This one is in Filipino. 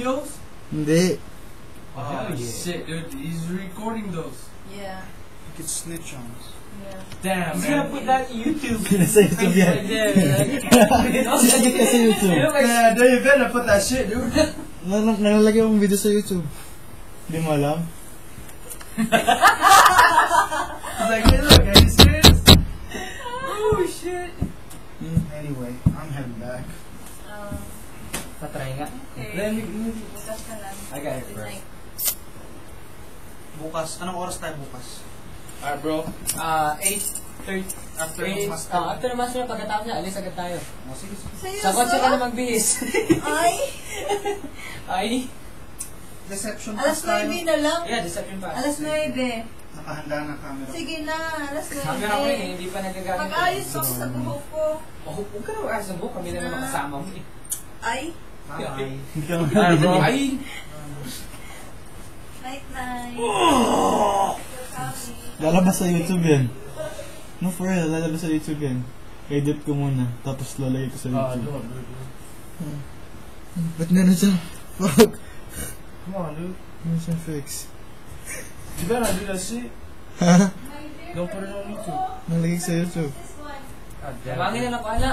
videos? Hindi. Oh shit, dude, he's recording those. Yeah. You could snitch on us. Yeah. Damn, He's man. gonna put that in YouTube. Nasa YouTube yan. Sisagit ka sa YouTube. Yeah, dude, you better put that shit, dude. Nalalagay akong video sa YouTube. Hindi mo alam? He's like, hey, look, are you serious? Oh shit. Anyway, I'm heading back. Patry nga. Okay. Then, Bukas ka lang. I got it Good first. night. Bukas, anong oras tayo bukas? alright, bro. 8:30. After ng master. After ng master, pagkatapos niya, alis agad tayo. Oh, sige, sige. Seryoso? Sa kotse ka na magbihis. Ay! Ay. Deception Alas pass tayo. 9 na lang. Yeah, deception pass. Alas 9. Nakahanda na camera. Sige na, alas 9. Camera ko yun, hindi pa nagagamit. Mag-ayos ako sa buhok ko. Oh, huwag ka na mag-ayos ng buhok. Kami na naman kasama mo eh. Ay! Bye. Alright, bro. Ay! Night-night. Lalabas sa YouTube yan. No, for real, lalabas sa YouTube yan. Edit ko muna, tapos lalagay ko sa YouTube. Ba't meron siya? Fuck! Come on, dude. Meron siyang fix. You better not do that shit. Ha? Don't put it on YouTube. Nalagay sa YouTube. God damn Bangin it. na lang pala.